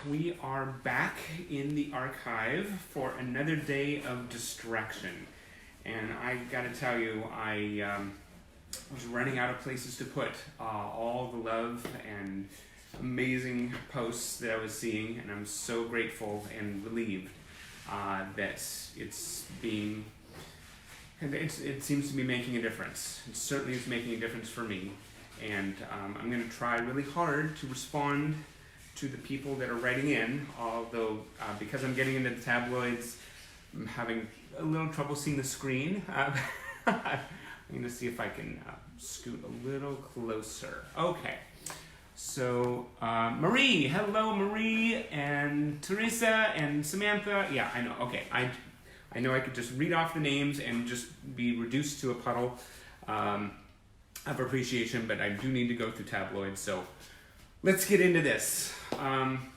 we are back in the archive for another day of distraction. And I gotta tell you, I was running out of places to put all the love and amazing posts that I was seeing, and I'm so grateful and relieved that it's being, and it seems to be making a difference. It certainly is making a difference for me, and I'm going to try really hard to respond to the people that are writing in, although because I'm getting into the tabloids, I'm having a little trouble seeing the screen. I'm going to see if I can scoot a little closer. Okay. So, Marie, hello Marie, and Teresa, and Samantha. Yeah, I know, okay. I know I could just read off the names and just be reduced to a puddle of appreciation, but I do need to go through tabloids, so let's get into this.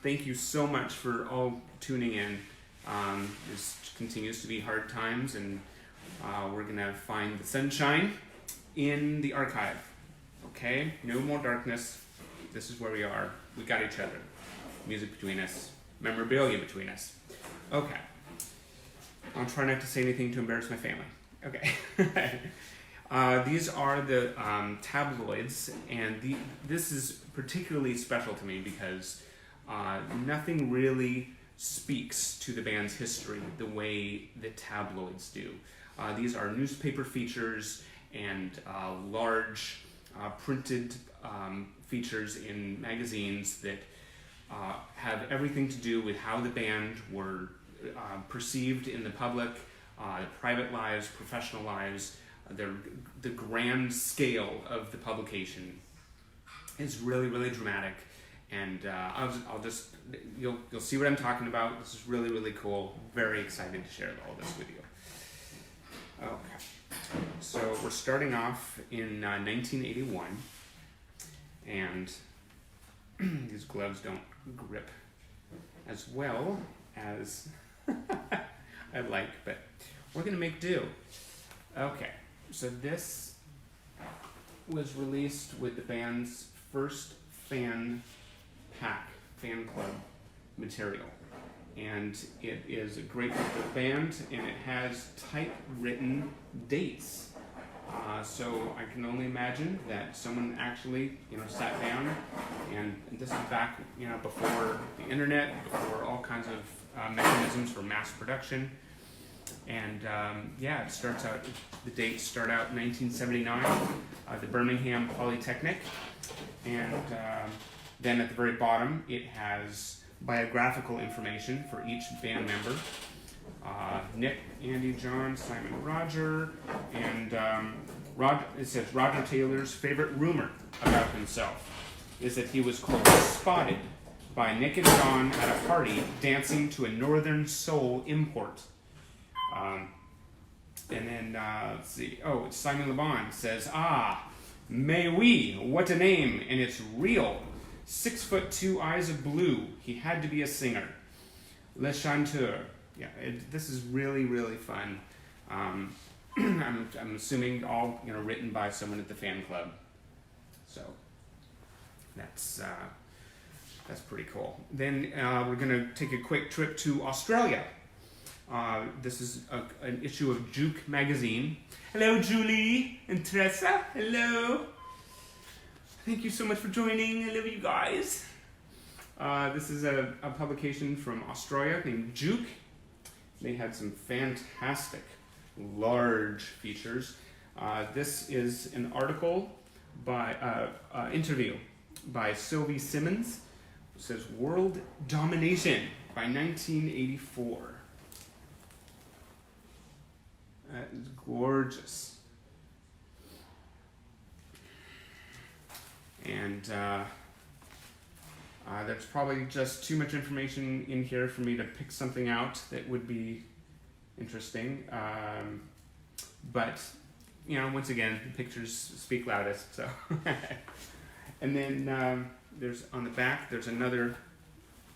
Thank you so much for all tuning in. This continues to be hard times, and we're going to find the sunshine in the archive. Okay? No more darkness. This is where we are. We got each other. Music between us. Memorabilia between us. Okay. I'll try not to say anything to embarrass my family. Okay. These are the tabloids, and this is particularly special to me because nothing really speaks to the band's history the way the tabloids do. These are newspaper features and large printed features in magazines that have everything to do with how the band were perceived in the public, private lives, professional lives. The grand scale of the publication is really, really dramatic, and I'll just you'll see what I'm talking about. This is really, really cool. Very excited to share all this with you. Okay, so we're starting off in 1981, and these gloves don't grip as well as I'd like, but we're gonna make do. Okay. So this was released with the band's first fan club material. And it is a great book for the band, and it has typewritten dates. So I can only imagine that someone actually, sat down, and this is back, before the internet, before all kinds of mechanisms for mass production. And it starts out, the dates start out in 1979, the Birmingham Polytechnic, and then at the very bottom it has biographical information for each band member. Nick, Andy, John, Simon, Roger, and it says Roger Taylor's favorite rumor about himself is that he was, quote, spotted by Nick and John at a party dancing to a Northern Soul import. And then, let's see, it's Simon Le Bon says, mais oui, what a name, and it's real. 6'2", eyes of blue, he had to be a singer. Le Chanteur. Yeah, this is really, really fun. I'm assuming all, written by someone at the fan club. So, that's pretty cool. Then, we're gonna take a quick trip to Australia. This is an issue of Juke magazine. Hello, Julie and Teresa. Hello. Thank you so much for joining. I love you guys. This is a publication from Australia named Juke. They had some fantastic large features. This is an article by interview by Sylvie Simmons. It says World Domination by 1984. That is gorgeous. And there's probably just too much information in here for me to pick something out that would be interesting. But, once again, the pictures speak loudest. So, and then there's on the back, there's another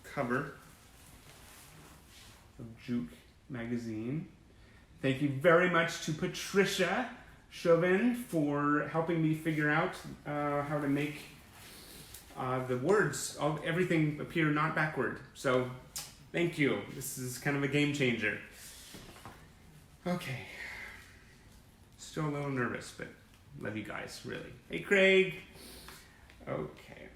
cover of Juke magazine. Thank you very much to Patricia Chauvin for helping me figure out how to make the words, everything appear not backward. So, thank you. This is kind of a game changer. Okay. Still a little nervous, but love you guys, really. Hey, Craig. Okay.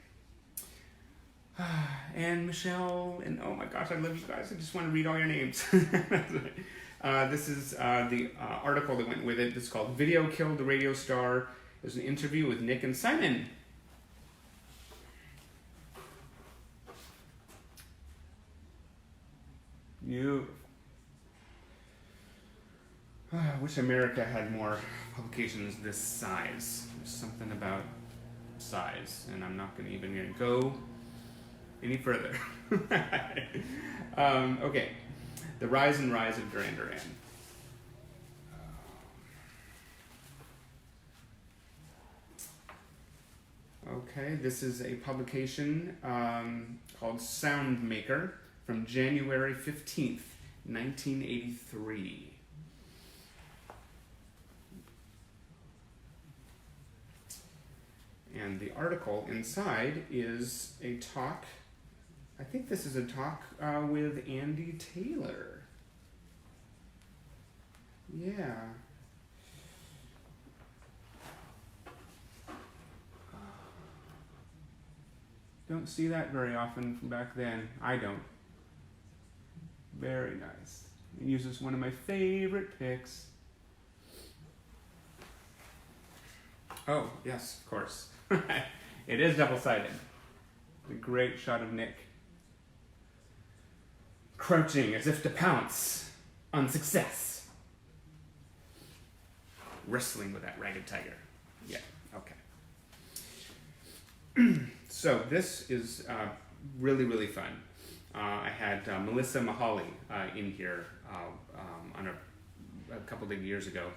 And Michelle, and oh my gosh, I love you guys. I just want to read all your names. This is the article that went with it. It's called Video Killed the Radio Star. There's an interview with Nick and Simon. Beautiful. I wish America had more publications this size. There's something about size, and I'm not going to even go any further. Okay. The Rise and Rise of Duran Duran. Okay, this is a publication called Soundmaker from January 15th, 1983. And the article inside is a talk. I think this is a talk with Andy Taylor. Yeah. Don't see that very often from back then. I don't. Very nice. It uses one of my favorite picks. Oh, yes, of course. It is double-sided. A great shot of Nick crouching as if to pounce on success. Wrestling with that ragged tiger. Yeah, okay. So this is really, really fun. I had Melissa Mahaly in here on a couple of years ago,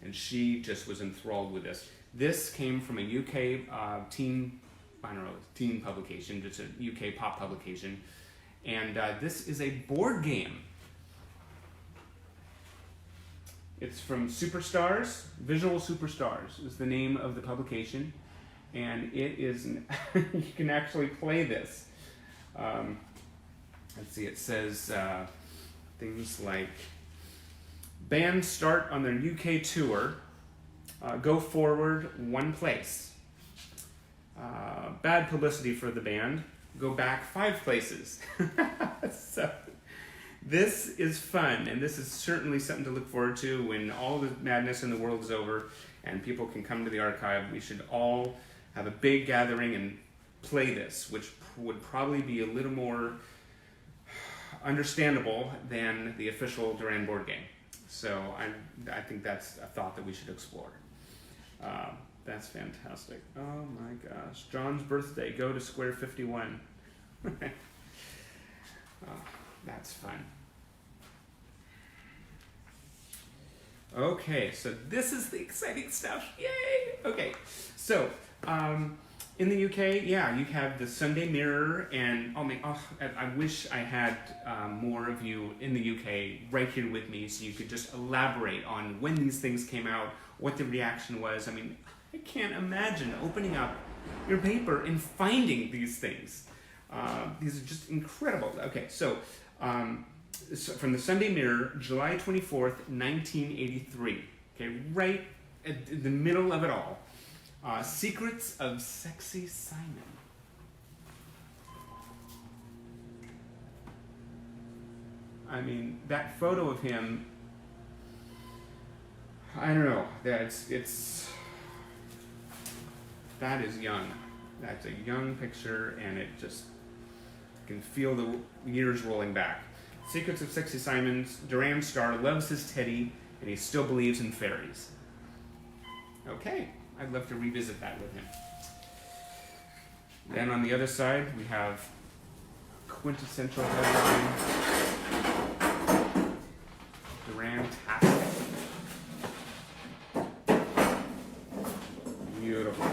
and she just was enthralled with this. This came from a UK teen publication, just a UK pop publication, and this is a board game. It's from Superstars, Visual Superstars is the name of the publication, and it is, you can actually play this. Let's see, it says things like, bands start on their UK tour, go forward one place. Bad publicity for the band, go back 5 places. So this is fun, and this is certainly something to look forward to when all the madness in the world is over and people can come to the archive. We should all have a big gathering and play this, which would probably be a little more understandable than the official Duran board game. So I think that's a thought that we should explore. That's fantastic. Oh my gosh. John's birthday. Go to Square 51. Oh, that's fun. Okay, so this is the exciting stuff. Yay! Okay, so in the UK, yeah, you have the Sunday Mirror, and I wish I had more of you in the UK right here with me, so you could just elaborate on when these things came out, what the reaction was. I mean, I can't imagine opening up your paper and finding these things. These are just incredible. Okay, so from the Sunday Mirror, July 24th, 1983. Okay, right at the middle of it all. Secrets of Sexy Simon. I mean, that photo of him, I don't know, that is young. That's a young picture, and it just can feel the years rolling back. Secrets of Sexy Simon's Duran star loves his teddy, and he still believes in fairies. Okay, I'd love to revisit that with him. Then on the other side, we have quintessential headline, Duran-tastic. Beautiful.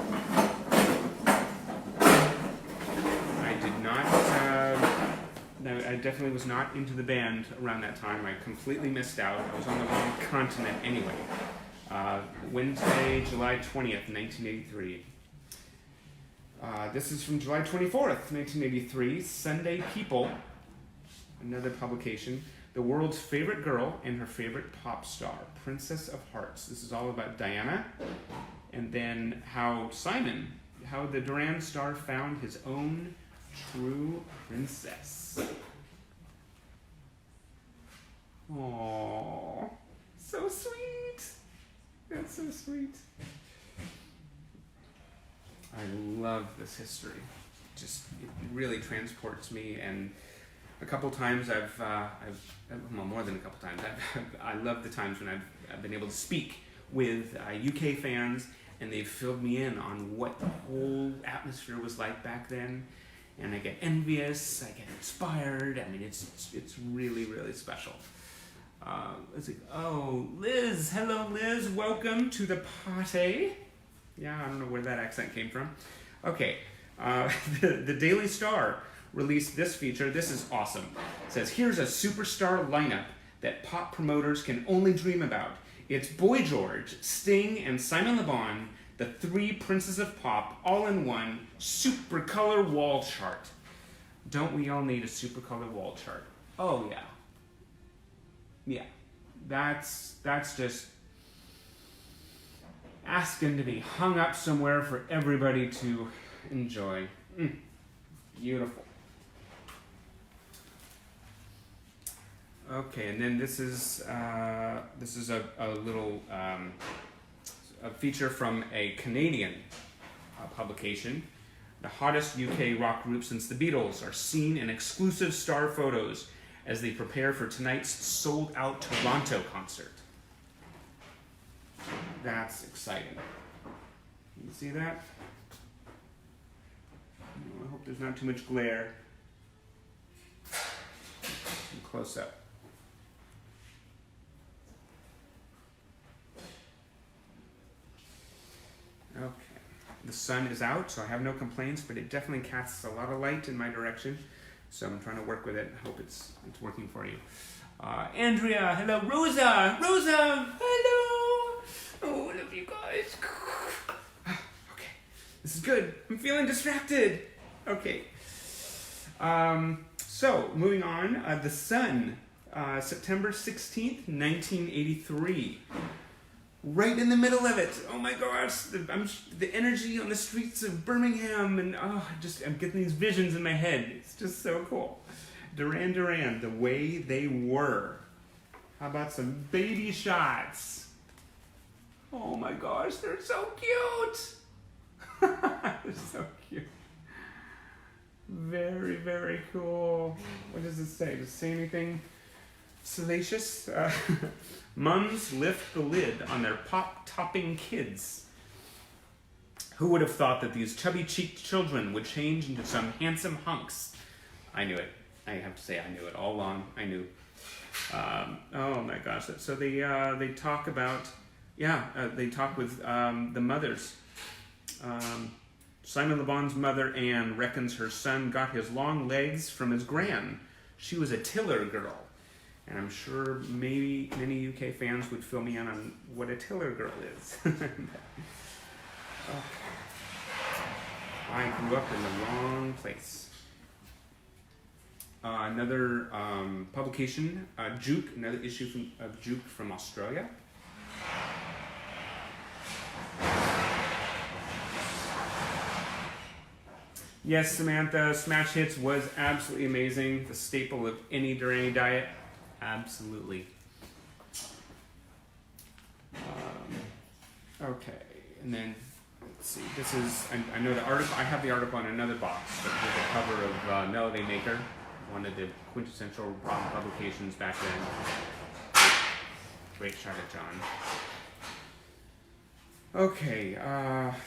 I definitely was not into the band around that time. I completely missed out. I was on the wrong continent anyway. Wednesday, July 20th, 1983. This is from July 24th, 1983, Sunday People, another publication. The world's favorite girl and her favorite pop star, Princess of Hearts. This is all about Diana, and then how the Duran star found his own true princess. Aww, so sweet. That's so sweet. I love this history. It really transports me, and a couple times well, more than a couple times, I love the times when I've been able to speak with UK fans, and they've filled me in on what the whole atmosphere was like back then, and I get envious, I get inspired. I mean, it's really, really special. It's like, oh, Liz, hello Liz, welcome to the party. Yeah, I don't know where that accent came from. Okay, the Daily Star released this feature. This is awesome. It says, here's a superstar lineup that pop promoters can only dream about. It's Boy George, Sting, and Simon Le Bon, the three princes of pop, all in one super color wall chart. Don't we all need a super color wall chart? Oh yeah. Yeah, that's just asking to be hung up somewhere for everybody to enjoy. Beautiful. Okay, and then this is a little a feature from a Canadian publication. The hottest UK rock group since the Beatles are seen in exclusive star photos as they prepare for tonight's sold-out Toronto concert. That's exciting. You see that? I hope there's not too much glare. Close up. Okay. The sun is out, so I have no complaints, but it definitely casts a lot of light in my direction. So I'm trying to work with it. I hope it's working for you. Andrea, hello. Rosa, hello. Oh, I love you guys. Okay, this is good. I'm feeling distracted. Okay. So moving on, The Sun, September 16th, 1983. Right in the middle of it. Oh my gosh, the energy on the streets of Birmingham, and I'm getting these visions in my head. It's just so cool. Duran Duran, The Way They Were. How about some baby shots? Oh my gosh, they're so cute. They're so cute. Very, very cool. What does it say? Does it say anything salacious? Mums lift the lid on their pop-topping kids. Who would have thought that these chubby-cheeked children would change into some handsome hunks? I knew it. I have to say I knew it all along. I knew. Oh my gosh. So they talk about, they talk with the mothers. Simon Le Bon's mother, Anne, reckons her son got his long legs from his gran. She was a tiller girl. And I'm sure maybe many UK fans would fill me in on what a tiller girl is. I grew up in the wrong place. Another publication, Juke, another issue of Juke from Australia. Yes, Samantha, Smash Hits was absolutely amazing. The staple of any Duranie diet. Absolutely. Okay, and then let's see. This is I know the article. I have the article in another box, but there's a cover of Melody Maker, one of the quintessential rock publications back then. Great shot at John. Okay,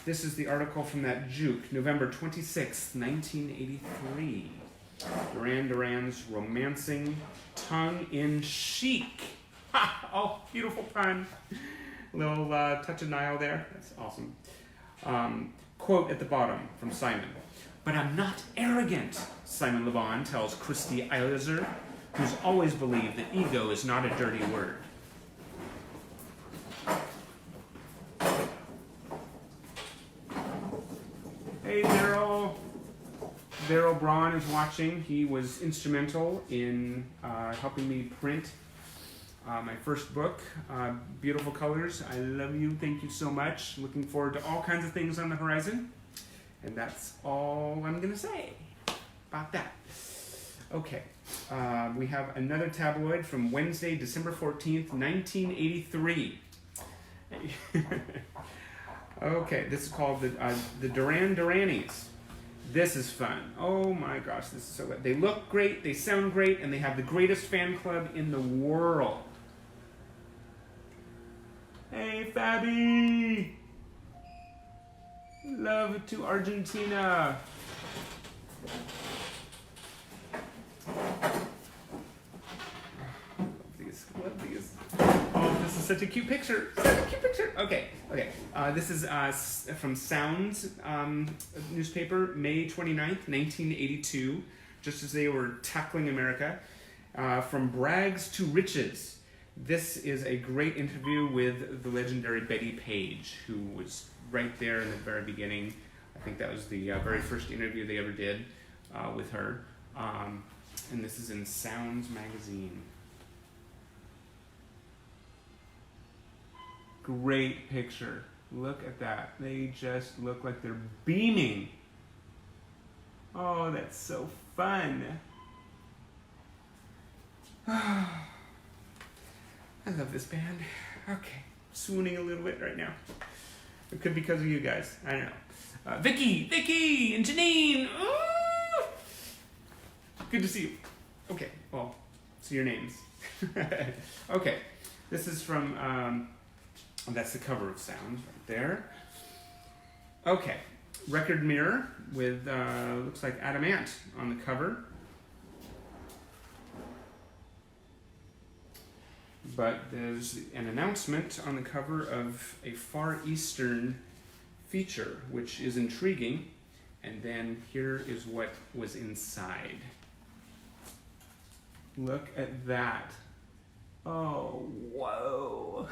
this is the article from that Juke, November 26th, 1983. Duran Duran's Romancing Tongue-in-Cheek. Ha! Oh, beautiful pun. Little touch of Nile there. That's awesome. Quote at the bottom from Simon. But I'm not arrogant, Simon Le Bon tells Christy Eilizer, who's always believed that ego is not a dirty word. Hey, Daryl. Daryl Braun is watching. He was instrumental in helping me print my first book, Beautiful Colors. I love you. Thank you so much. Looking forward to all kinds of things on the horizon. And that's all I'm going to say about that. Okay. We have another tabloid from Wednesday, December 14th, 1983. Okay, this is called the Duranie's. This is fun. Oh my gosh, this is so good. They look great, they sound great, and they have the greatest fan club in the world. Hey, Fabi! Love to Argentina. Love these. Oh, this is such a cute picture. Such a cute picture. Okay. This is from Sounds newspaper, May 29th, 1982, just as they were tackling America. From Brags to Riches. This is a great interview with the legendary Betty Page, who was right there in the very beginning. I think that was the very first interview they ever did with her. And this is in Sounds magazine. Great picture. Look at that. They just look like they're beaming. Oh, that's so fun. I love this band. Okay, swooning a little bit right now. It could be because of you guys. I don't know. Vicky, and Janine. Ooh! Good to see you. Okay, well, see your names. Okay, this is from, that's the cover of Sounds right there. Okay, record mirror with, looks like Adam Ant on the cover. But there's an announcement on the cover of a Far Eastern feature, which is intriguing. And then here is what was inside. Look at that. Oh, whoa.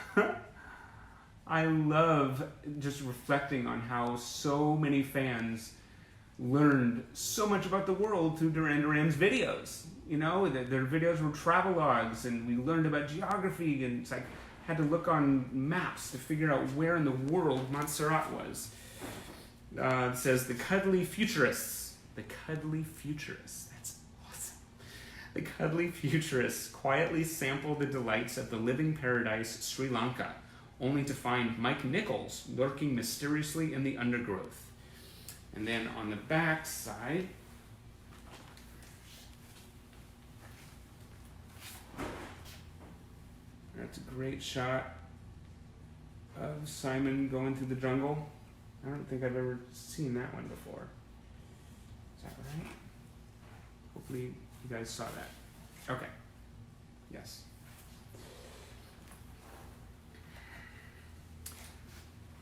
I love just reflecting on how so many fans learned so much about the world through Duran Duran's videos. You know, their videos were travelogues, and we learned about geography, and it's like, had to look on maps to figure out where in the world Montserrat was. It says, the Cuddly Futurists. The Cuddly Futurists. That's awesome. The Cuddly Futurists quietly sample the delights of the living paradise, Sri Lanka, only to find Mike Nichols lurking mysteriously in the undergrowth. And then on the back side, that's a great shot of Simon going through the jungle. I don't think I've ever seen that one before. Is that right? Hopefully you guys saw that. Okay. Yes.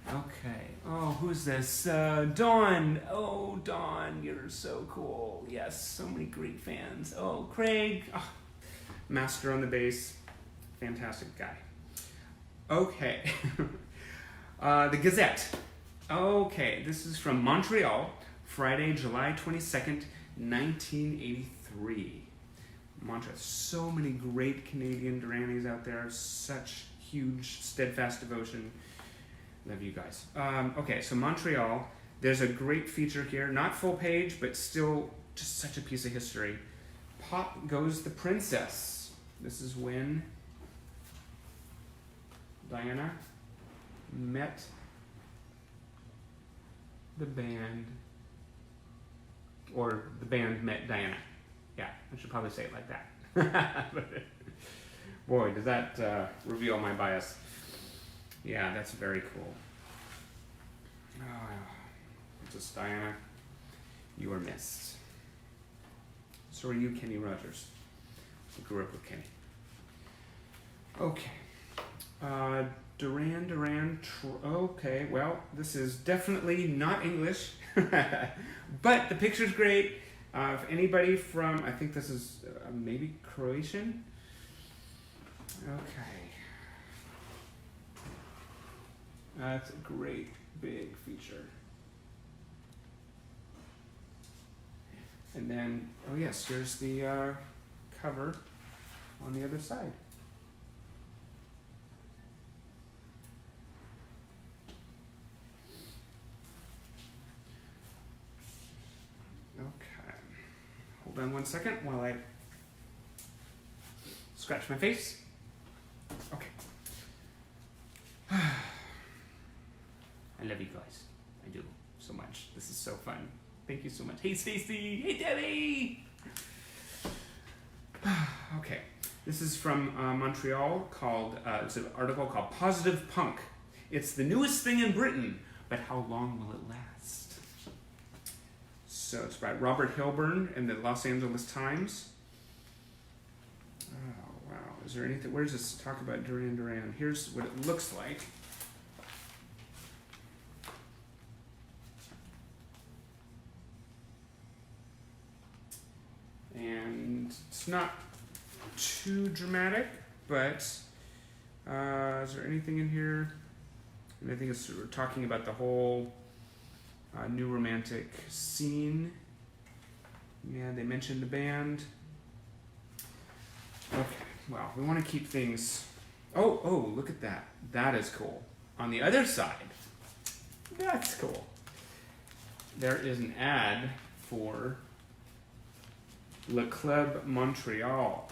Okay. Oh, who's this? Dawn. Oh, Dawn, you're so cool. Yes, so many great fans. Oh, Craig. Oh, master on the bass. Fantastic guy. Okay. The Gazette. Okay, this is from Montreal, Friday, July 22nd, 1983. Montreal. So many great Canadian Duranis out there. Such huge, steadfast devotion. Love you guys. Okay, so Montreal. There's a great feature here. Not full page, but still just such a piece of history. Pop Goes the Princess. This is when Diana met the band, or the band met Diana. Yeah, I should probably say it like that. Boy, does that reveal my bias. Yeah, that's very cool. Oh, Princess Diana, you were missed. So are you, Kenny Rogers. I grew up with Kenny. Okay. Duran. Okay, well, this is definitely not English, but the picture's great. If anybody from, I think this is maybe Croatian. Okay. That's a great big feature. And then, oh yes, here's the cover on the other side. Okay. Hold on one second while I scratch my face. Okay. I love you guys. I do so much. This is so fun. Thank you so much. Hey Stacy. Hey Debbie. Okay. This is from Montreal called, it's an article called Positive Punk. It's the newest thing in Britain, but how long will it last? So it's by Robert Hilburn in the Los Angeles Times. Oh, wow. Is there anything, where does this talk about Duran Duran? Here's what it looks like. And it's not too dramatic, but is there anything in here? And I think it's sort of talking about the whole new romantic scene. Yeah, they mentioned the band. Okay, well, we want to keep things... Oh, look at that. That is cool. On the other side, that's cool. There is an ad for Le Club Montreal.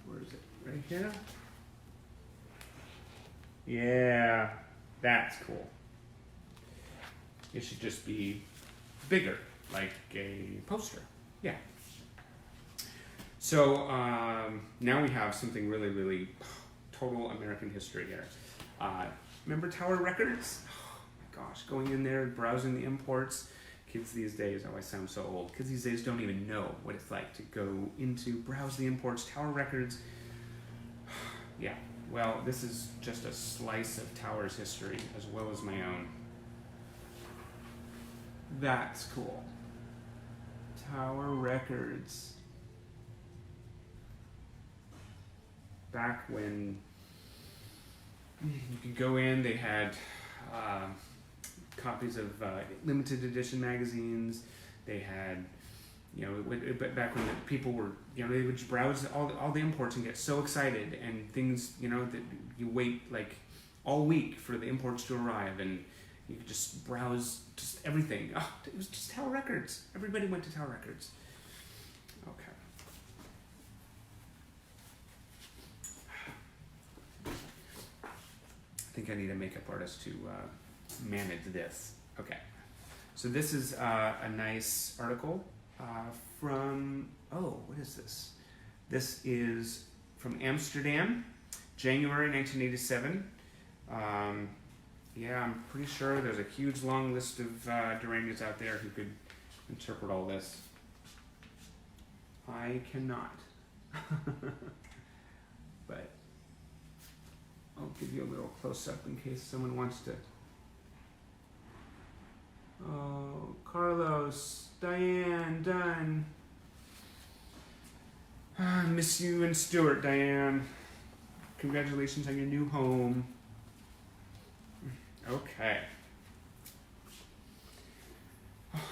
Where is it? Right here? Yeah, that's cool. It should just be bigger, like a poster. Yeah. So now we have something really, really total American history here. Remember Tower Records? Oh my gosh, going in there, browsing the imports. Kids these days, oh, I sound so old. Kids these days don't even know what it's like to go into, browse the imports, Tower Records. Yeah, well, this is just a slice of Tower's history as well as my own. That's cool. Tower Records. Back when you could go in, they had copies of limited edition magazines. They had, you know, back when people were, you know, they would browse all the imports and get so excited, and things, you know, that you wait like all week for the imports to arrive, and you could just browse just everything. Oh, it was just Tower Records. Everybody went to Tower Records. Okay. I think I need a makeup artist to manage this. Okay. So this is a nice article from, oh, what is this? This is from Amsterdam, January 1987. Yeah, I'm pretty sure there's a huge long list of Duranians out there who could interpret all this. I cannot. But I'll give you a little close-up in case someone wants to. Oh, Carlos, Diane, Dunn. I miss you and Stuart, Diane. Congratulations on your new home. Okay.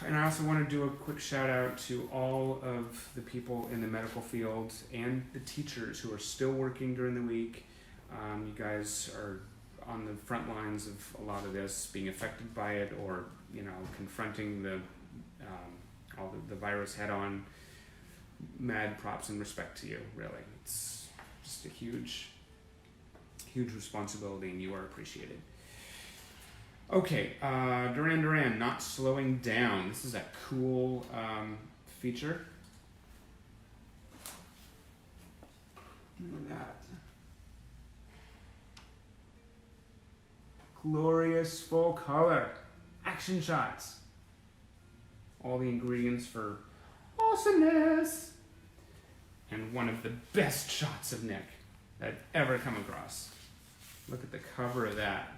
And I also want to do a quick shout out to all of the people in the medical field and the teachers who are still working during the week. You guys are on the front lines of a lot of this, being affected by it, or, you know, confronting the all the virus head on. Mad props and respect to you, really. It's just a huge responsibility, and you are appreciated. Okay, Duran Duran, Not Slowing Down. This is a cool feature. Look at that. Glorious full color. Action shots. All the ingredients for awesomeness. And one of the best shots of Nick that I've ever come across. Look at the cover of that.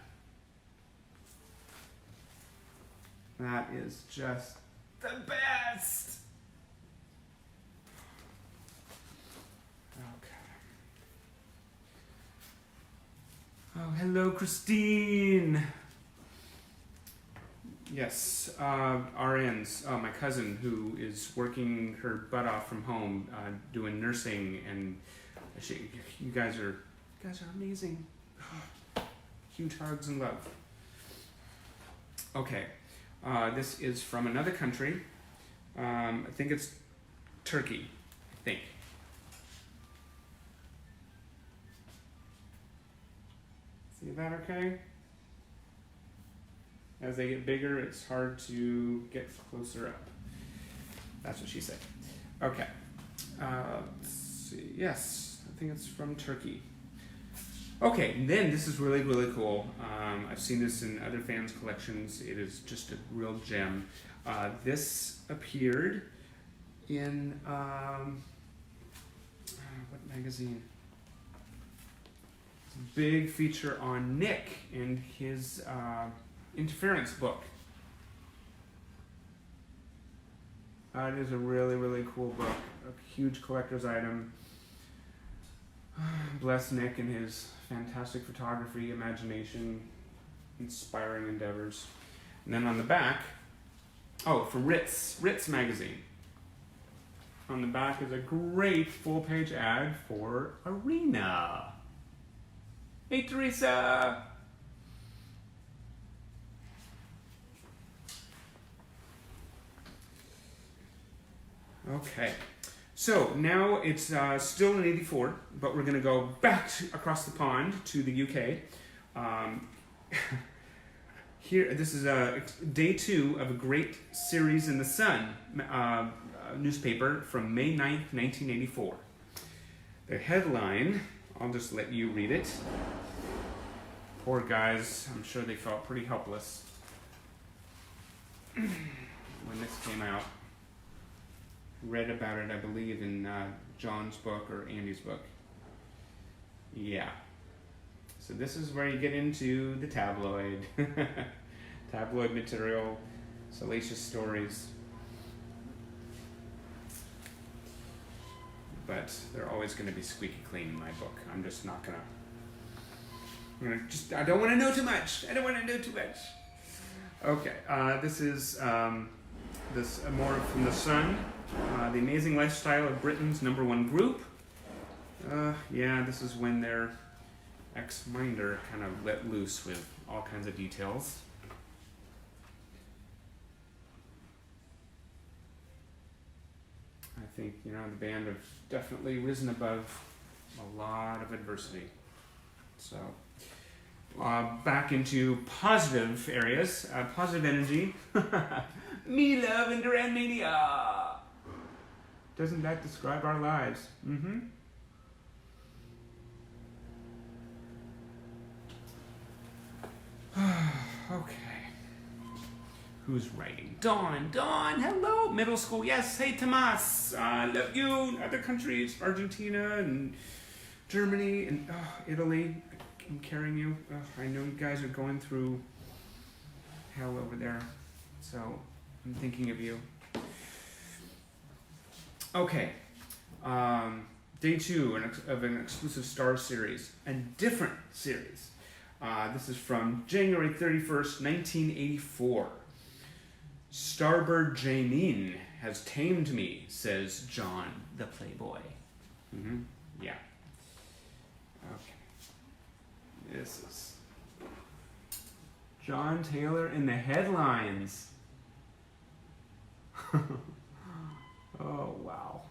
That is just the best. Okay. Oh, hello, Christine. Yes, RNs. My cousin who is working her butt off from home, doing nursing, and you guys are amazing. Huge hugs and love. Okay, this is from another country. I think it's Turkey. I think. See that okay? As they get bigger, it's hard to get closer up. That's what she said. Okay. Let's see. Yes, I think it's from Turkey. Okay, and then this is really, really cool. I've seen this in other fans' collections. It is just a real gem. This appeared in, what magazine? It's a big feature on Nick and his interference book. It is a really, really cool book. A huge collector's item. Bless Nick and his fantastic photography, imagination, inspiring endeavors. And then on the back, for Ritz magazine. On the back is a great full-page ad for Arena. Hey, Teresa! Okay, so now it's still in '84, but we're going to go back across the pond to the UK. Here, this is day 2 of a great series in the Sun newspaper from May 9th, 1984. The headline, I'll just let you read it. Poor guys, I'm sure they felt pretty helpless when this came out. Read about it, I believe, in John's book or Andy's book. Yeah. So this is where you get into the tabloid. Tabloid material, salacious stories. But they're always going to be squeaky clean in my book. I'm just not going to... I don't want to know too much. Okay, this is more from The Sun. The amazing lifestyle of Britain's #1 group. This is when their ex-minder kind of let loose with all kinds of details. I think, the band have definitely risen above a lot of adversity. So, back into positive areas, positive energy. Me love and Duranie Mania. Doesn't that describe our lives? Mm-hmm. Okay. Who's writing? Dawn, hello, middle school. Yes, hey, Tomas, I love you. Other countries, Argentina and Germany and Italy. I'm carrying you. I know you guys are going through hell over there, so I'm thinking of you. Okay. Day 2 of an exclusive Star series, a different series. This is from January 31st, 1984. Starbird Janine has tamed me, says John, the Playboy. Mm-hmm. Yeah. Okay. This is John Taylor in the headlines. Oh, wow.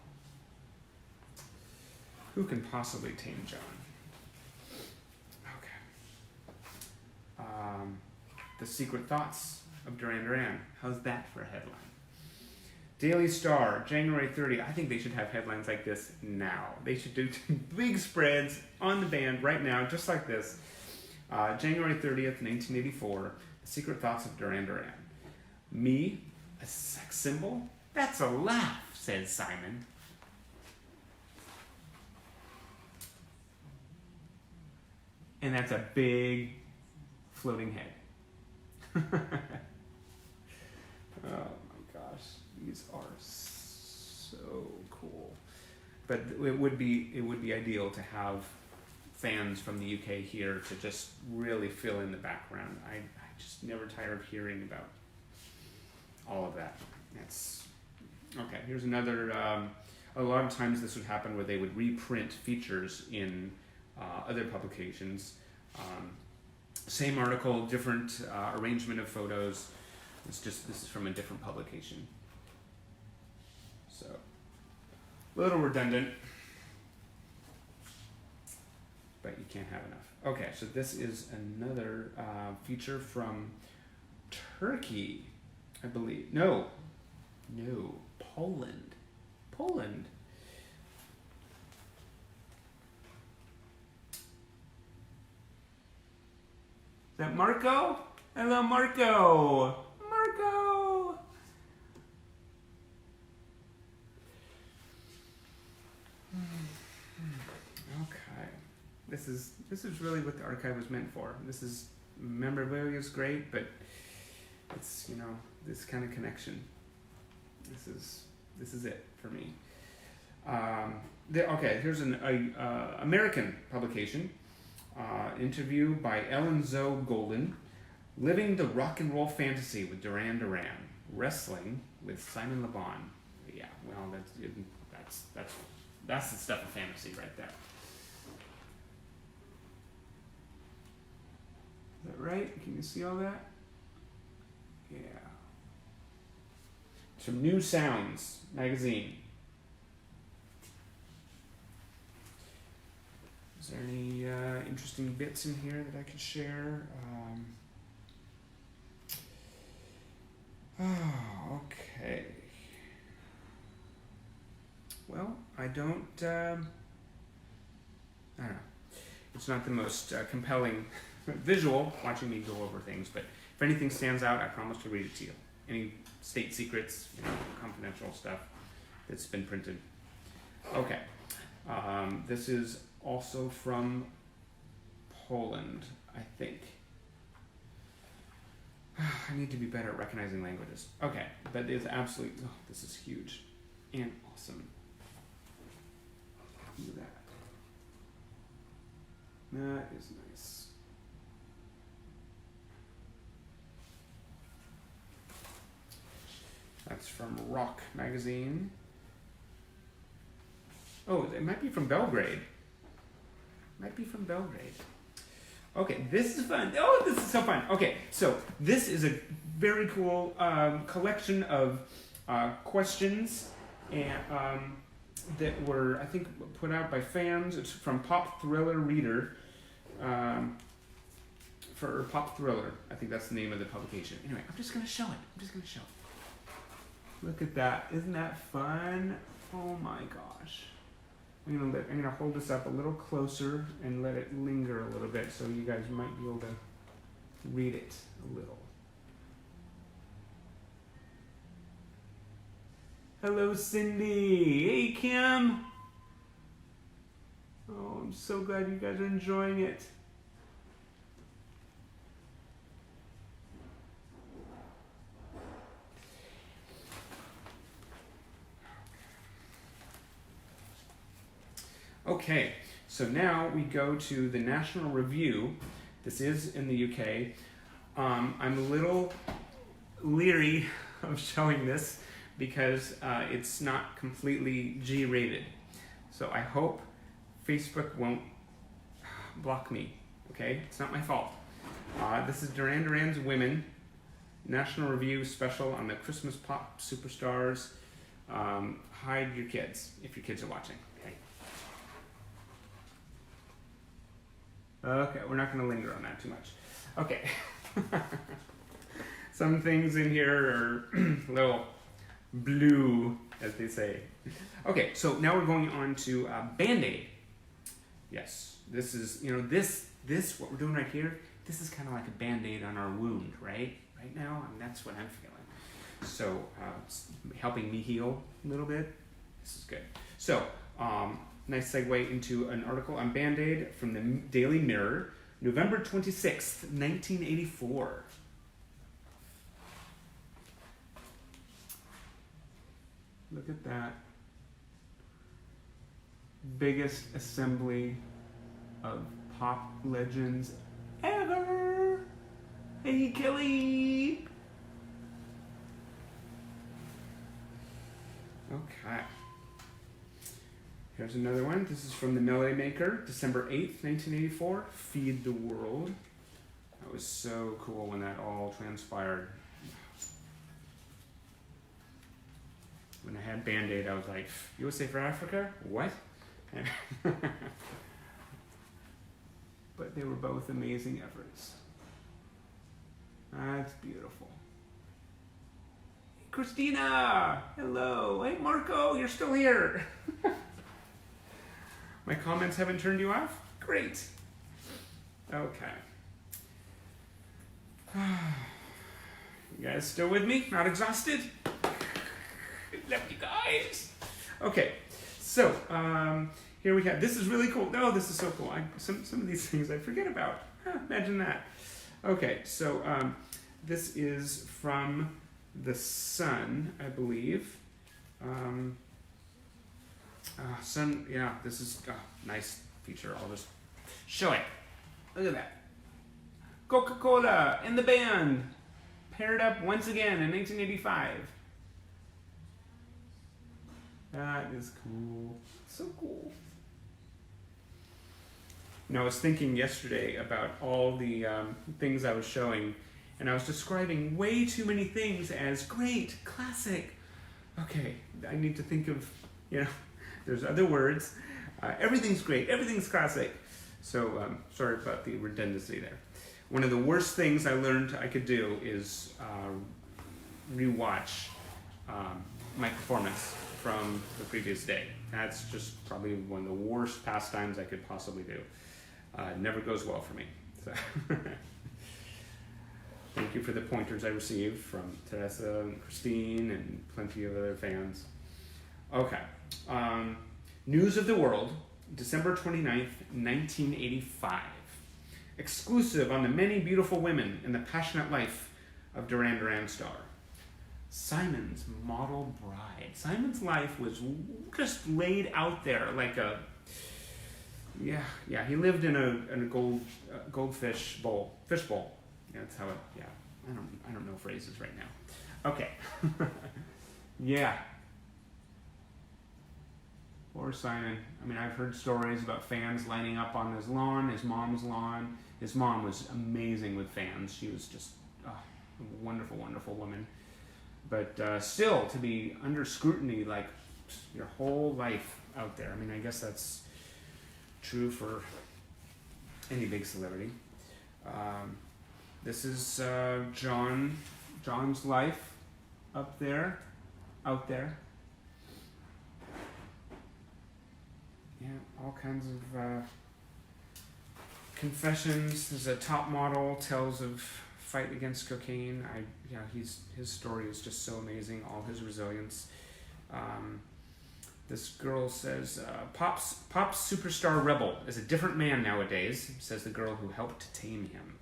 Who can possibly tame John? Okay. The Secret Thoughts of Duran Duran. How's that for a headline? Daily Star, January 30th. I think they should have headlines like this now. They should do big spreads on the band right now, just like this. January 30th, 1984. The Secret Thoughts of Duran Duran. Me, a sex symbol? That's a laugh, says Simon. And that's a big floating head. Oh my gosh, these are so cool. But it would be ideal to have fans from the UK here to just really fill in the background. I just never tire of hearing about all of that. That's okay. Here's another. A lot of times this would happen where they would reprint features in other publications. Same article, different arrangement of photos. It's just this is from a different publication. So a little redundant, but you can't have enough. Okay, so this is another feature from Turkey, I believe. No, Poland. Poland. Is that Marco? Hello, Marco. Marco. Okay. This is really what the archive was meant for. This is memorabilia is great, but it's this kind of connection. This is it for me. Okay, here's an American publication. Interview by Ellen Zoe Golden, Living the Rock and Roll Fantasy with Duran Duran, Wrestling with Simon Le Bon. Yeah, well, that's the stuff of fantasy right there. Is that right? Can you see all that? Yeah. It's from New Sounds magazine. Is there any interesting bits in here that I could share? Okay. Well, I don't know. It's not the most compelling visual watching me go over things, but if anything stands out, I promise to read it to you. Any state secrets, confidential stuff that's been printed. Okay. This is also from Poland, I think. I need to be better at recognizing languages. Okay, but it's absolutely, this is huge and awesome. Look at that. That is nice. That's from Rock magazine. Oh, it might be from Belgrade. Okay, this is fun. Oh, this is so fun. Okay, so this is a very cool collection of questions and that were, I think, put out by fans. It's from Pop Thriller Reader. For Pop Thriller, I think that's the name of the publication. Anyway, I'm just gonna show it. Look at that. Isn't that fun? Oh my gosh. I'm gonna hold this up a little closer and let it linger a little bit so you guys might be able to read it a little. Hello, Cindy. Hey, Kim. Oh, I'm so glad you guys are enjoying it. Okay, so now we go to the National Review. This is in the UK. I'm a little leery of showing this because it's not completely G-rated. So I hope Facebook won't block me, okay? It's not my fault. This is Duran Duran's Women, National Review special on the Christmas pop superstars. Hide your kids if your kids are watching. Okay, we're not going to linger on that too much. Okay. Some things in here are a little blue, as they say. Okay, so now we're going on to Band-Aid. Yes, this is, this, what we're doing right here, this is kind of like a Band-Aid on our wound, right? Right now, that's what I'm feeling. So, it's helping me heal a little bit. This is good. So, nice segue into an article on Band-Aid from the Daily Mirror, November 26th, 1984. Look at that. Biggest assembly of pop legends ever. Hey, Kelly. Okay. Here's another one. This is from the Melody Maker, December 8th, 1984. Feed the World. That was so cool when that all transpired. When I had Band-Aid, I was like, USA for Africa? What? But they were both amazing efforts. That's beautiful. Hey, Christina! Hello. Hey, Marco, you're still here. My comments haven't turned you off? Great. Okay. You guys still with me? Not exhausted? Love you guys. Okay, so here we have. This is really cool. No, this is so cool. Some of these things I forget about. Imagine that. Okay, so this is from the Sun, I believe. Sun. Yeah, this is nice feature. I'll just show it. Look at that. Coca-Cola and the band paired up once again in 1985. That is cool. So cool. You know, I was thinking yesterday about all the things I was showing, and I was describing way too many things as great, classic. Okay, I need to think of, there's other words. Everything's great, everything's classic. So, sorry about the redundancy there. One of the worst things I learned I could do is rewatch my performance from the previous day. That's just probably one of the worst pastimes I could possibly do. It never goes well for me. So thank you for the pointers I received from Teresa and Christine and plenty of other fans. Okay. News of the World, December 29th, 1985. Exclusive on the many beautiful women in the passionate life of Duran Duran star. Simon's model bride. Simon's life was just laid out there like a, he lived in a goldfish bowl, fish bowl. Yeah, that's how it. Yeah, I don't know phrases right now. Okay. Yeah. Poor Simon. I mean, I've heard stories about fans lining up on his lawn, his mom's lawn. His mom was amazing with fans. She was just a wonderful, wonderful woman. But still, to be under scrutiny like your whole life out there. I mean, I guess that's true for any big celebrity. This is John's life out there. Yeah, all kinds of confessions. There's a top model tells of fight against cocaine. His story is just so amazing. All his resilience. This girl says, "Pop's superstar rebel is a different man nowadays," says the girl who helped tame him.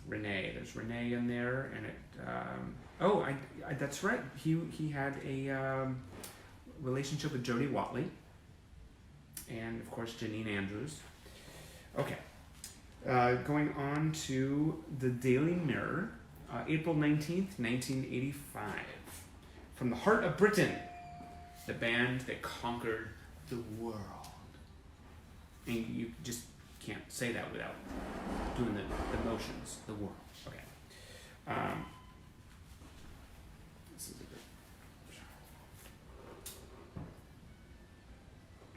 Renee, there's Renee in there, and it. That's right. He had a relationship with Jodie Watley. And, of course, Janine Andrews. Okay. Going on to the Daily Mirror, April 19th, 1985. From the heart of Britain, the band that conquered the world. And you just can't say that without doing the motions. The world. Okay. This is a good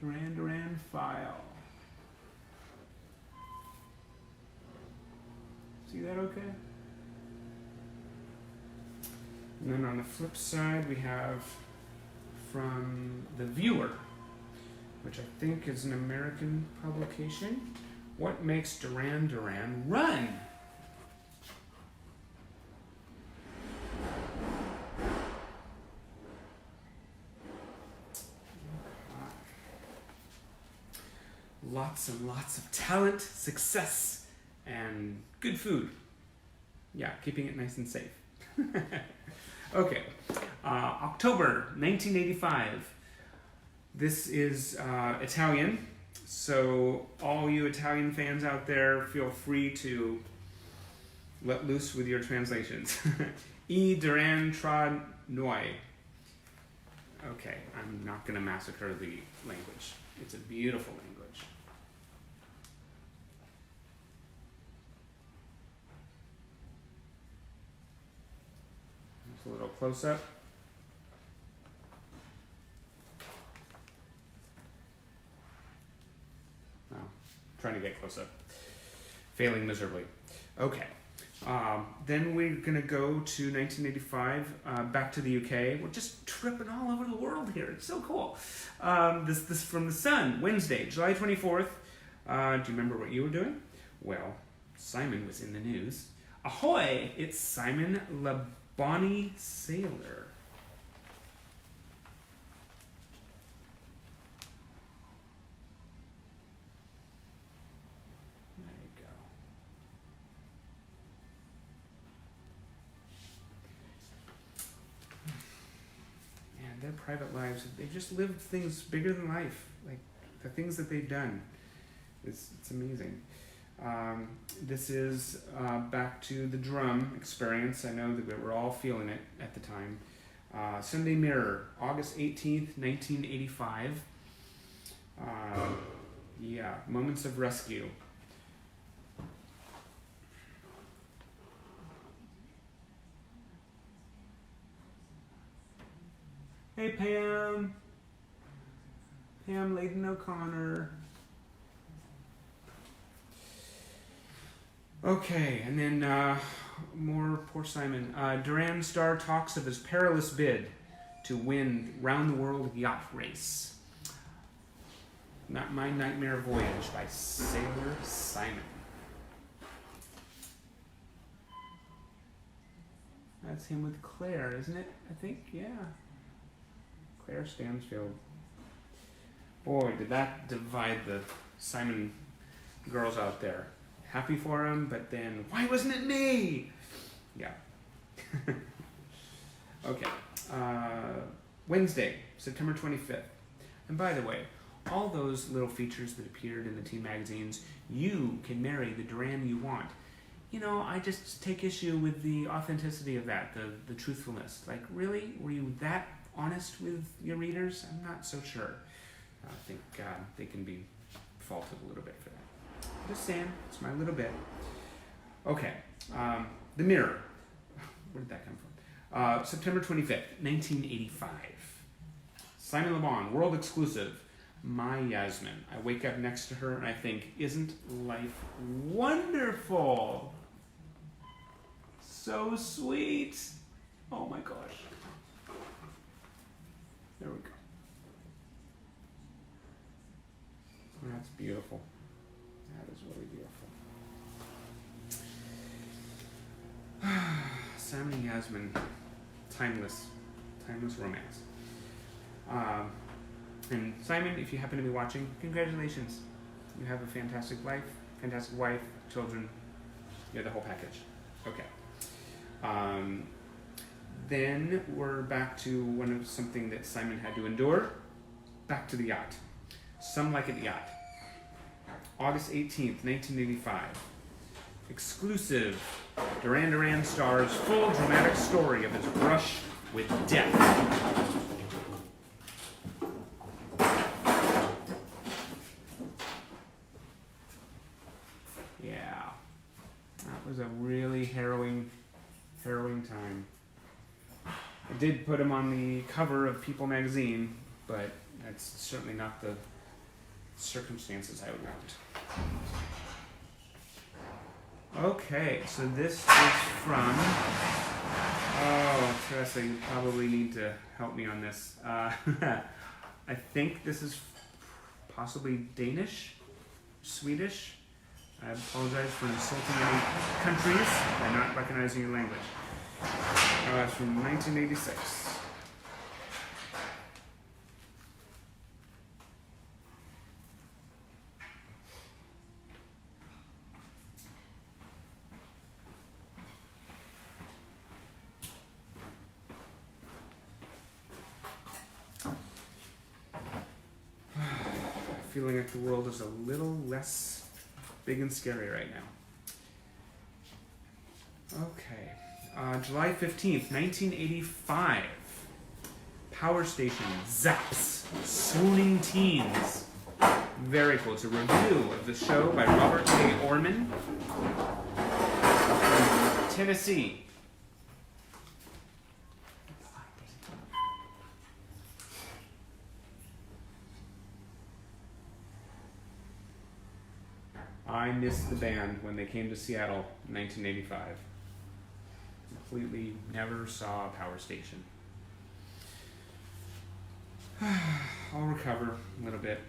Duran Duran file. See that okay? And then on the flip side, we have from The Viewer, which I think is an American publication. What makes Duran Duran run? Lots and lots of talent, success, and good food. Yeah, keeping it nice and safe. Okay, October 1985. This is Italian, so all you Italian fans out there, feel free to let loose with your translations. I Duran tra noi. Okay, I'm not going to massacre the language. It's a beautiful language. Just a little close-up. Oh, trying to get close-up. Failing miserably. Okay. Then we're going to go to 1985, back to the UK. We're just tripping all over the world here. It's so cool. This from The Sun, Wednesday, July 24th. Do you remember what you were doing? Well, Simon was in the news. Ahoy! It's Simon Le Bonny Sailor. Their private lives, they've just lived things bigger than life. Like the things that they've done, it's amazing. This is back to the drum experience. I know that we were all feeling it at the time. Sunday Mirror, August 18th, 1985. Yeah, Moments of Rescue. Hey Pam. Pam Layden O'Connor. Okay, and then more poor Simon. Duran Star talks of his perilous bid to win round the world yacht race. Not My Nightmare Voyage by Sailor Simon. That's him with Claire, isn't it? I think, yeah. Claire Stansfield. Boy, did that divide the Simon girls out there. Happy for him, but then, why wasn't it me? Yeah. Okay. Wednesday, September 25th. And by the way, all those little features that appeared in the teen magazines, you can marry the Duran you want. You know, I just take issue with the authenticity of that, the truthfulness. Like, really? Were you that honest with your readers? I'm not so sure. I think they can be faulted a little bit for that. Just saying, it's my little bit. Okay, The Mirror. Where did that come from? September 25th, 1985. Simon Le Bon, world exclusive. My Yasmin. I wake up next to her and I think, isn't life wonderful? So sweet. Oh my gosh. There we go. That's beautiful. That is really beautiful. Simon and Yasmin, timeless romance. And Simon, if you happen to be watching, congratulations. You have a fantastic life, fantastic wife, children. You're the whole package. Okay. Then we're back to something that Simon had to endure. Back to the yacht. Some Like It Yacht. August 18th, 1985. Exclusive. Duran Duran stars full dramatic story of his brush with death. Yeah. That was a really harrowing time. I did put him on the cover of People magazine, but that's certainly not the circumstances I would want. Okay, so this is from... Oh, Teresa, you probably need to help me on this. I think this is possibly Danish, Swedish. I apologize for insulting any countries by not recognizing your language. It's from 1986. Feeling like the world is a little less big and scary right now. Okay. July 15th, 1985. Power Station, Zaps, Swooning Teens. Very cool. It's a review of the show by Robert K. Orman from Tennessee. I missed the band when they came to Seattle in 1985. Completely never saw Power Station. I'll recover a little bit.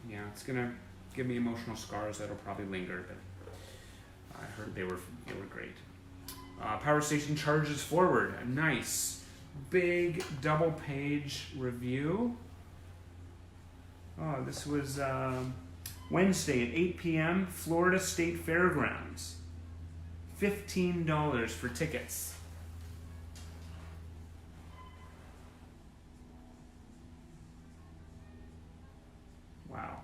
Yeah, it's gonna give me emotional scars that'll probably linger, but I heard they were great. Power Station Charges Forward, a nice big double page review. Oh, this was Wednesday at 8 p.m. Florida State Fairgrounds. $15 for tickets. Wow.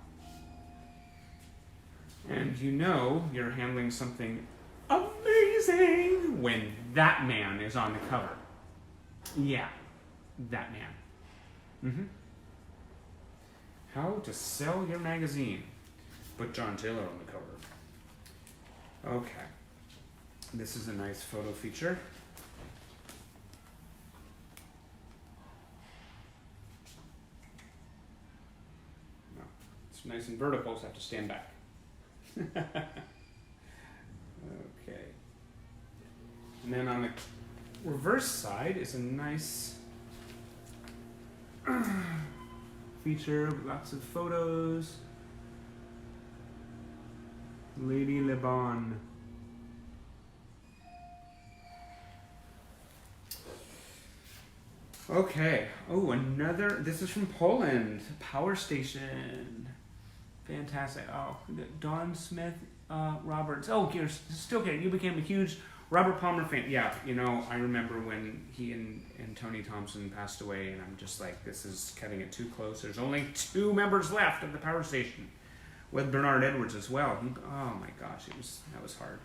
And you know you're handling something amazing when that man is on the cover. Yeah, that man. Mm-hmm. How to sell your magazine. Put John Taylor on the cover. Okay. This is a nice photo feature. No, it's nice and vertical, so I have to stand back. Okay. And then on the reverse side is a nice feature with lots of photos. Lady Le Bon. Okay. Oh, another. This is from Poland. Power Station. Fantastic. Oh, Dawn Smith Roberts. Oh, you're still kidding. You became a huge Robert Palmer fan. Yeah, you know, I remember when he and Tony Thompson passed away, and I'm just like, this is cutting it too close. There's only 2 members left of the Power Station, with Bernard Edwards as well. Oh my gosh, that was hard.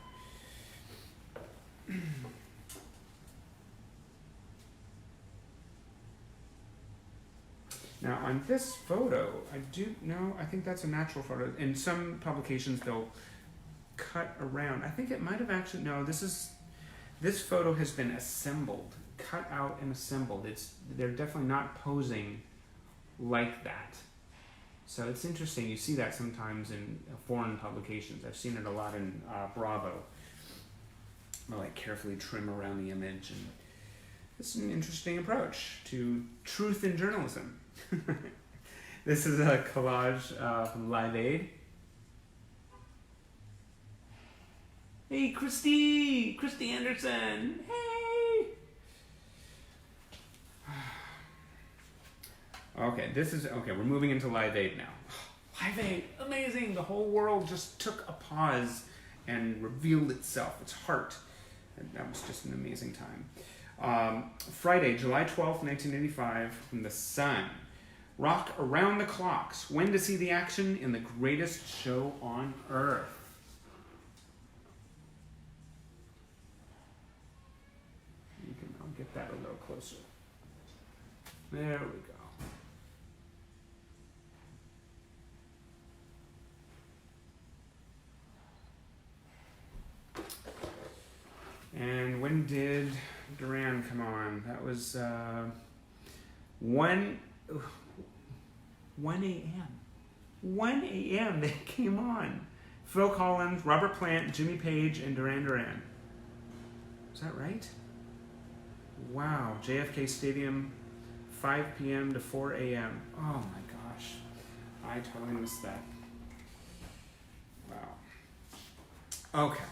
Now on this photo, I think that's a natural photo. In some publications they'll cut around. I think it might have actually, no, this photo has been assembled, cut out and assembled. They're definitely not posing like that. So it's interesting, you see that sometimes in foreign publications. I've seen it a lot in Bravo. They'll like carefully trim around the image, and it's an interesting approach to truth in journalism. This is a collage from Live Aid. Hey, Christy Anderson, hey! Okay, we're moving into Live Aid now. Live Aid, amazing! The whole world just took a pause and revealed itself, its heart. And that was just an amazing time. Friday, July 12th, 1985, from The Sun. Rock around the clocks. When to see the action in the greatest show on earth. I'll get that a little closer. There we go. And when did Duran come on? That was 1 a.m. 1 a.m. they came on. Phil Collins, Robert Plant, Jimmy Page, and Duran Duran. Is that right? Wow. JFK Stadium, 5 p.m. to 4 a.m. Oh my gosh. I totally missed that. Wow. Okay.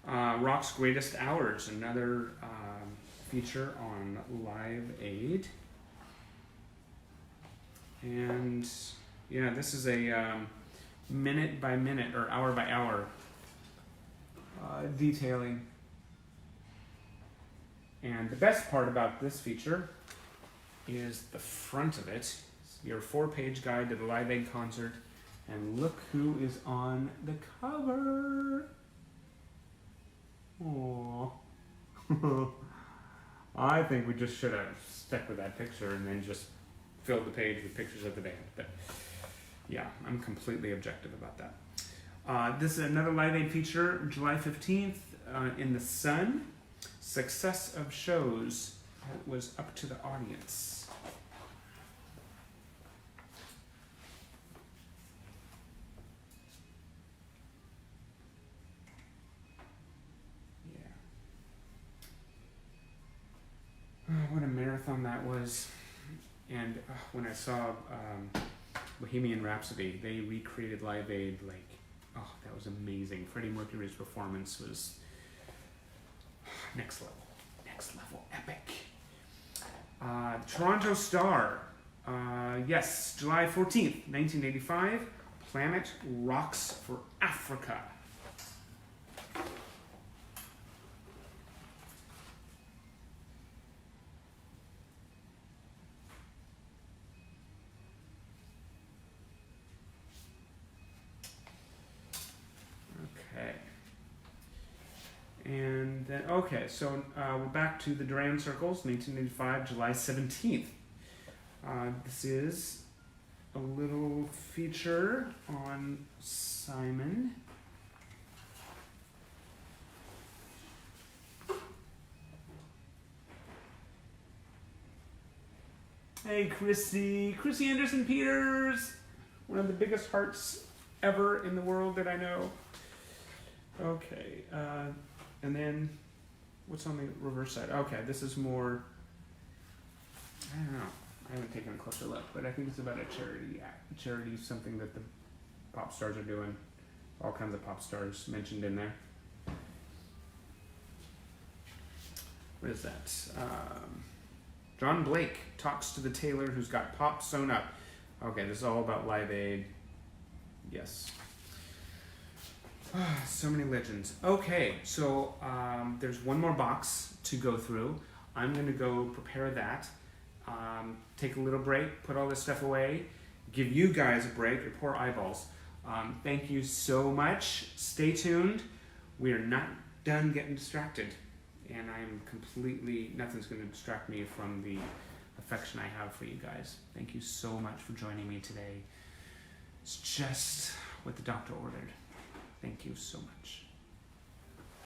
Rock's Greatest Hours, another feature on Live Aid. And yeah, this is a minute by minute or hour by hour detailing. And the best part about this feature is the front of it. It's your 4-page guide to the Live Aid concert. And look who is on the cover. Aww. I think we just should have stuck with that picture and then just filled the page with pictures of the band. But yeah, I'm completely objective about that. This is another Live Aid feature, July 15th, in the Sun. Success of shows. It was up to the audience. Yeah. Oh, what a marathon that was. And when I saw Bohemian Rhapsody, they recreated Live Aid, like, oh, that was amazing. Freddie Mercury's performance was next level epic. Toronto Star, yes, July 14th, 1985, Planet Rocks for Africa. Okay. And then, okay, so we're back to the Duran Circles, 1985, July 17th. This is a little feature on Simon. Hey, Chrissy Anderson Peters, one of the biggest hearts ever in the world that I know. Okay, and then what's on the reverse side? Okay, this is more, I don't know. I haven't taken a closer look, but I think it's about a charity act. Charity is something that the pop stars are doing. All kinds of pop stars mentioned in there. What is that? John Blake talks to the tailor who's got pop sewn up. Okay, this is all about Live Aid. Yes. So many legends. Okay, so there's one more box to go through. I'm going to go prepare that. Take a little break, put all this stuff away, give you guys a break, your poor eyeballs. Thank you so much. Stay tuned. We are not done getting distracted. And I'm completely, nothing's going to distract me from the affection I have for you guys. Thank you so much for joining me today. It's just what the doctor ordered. Thank you so much.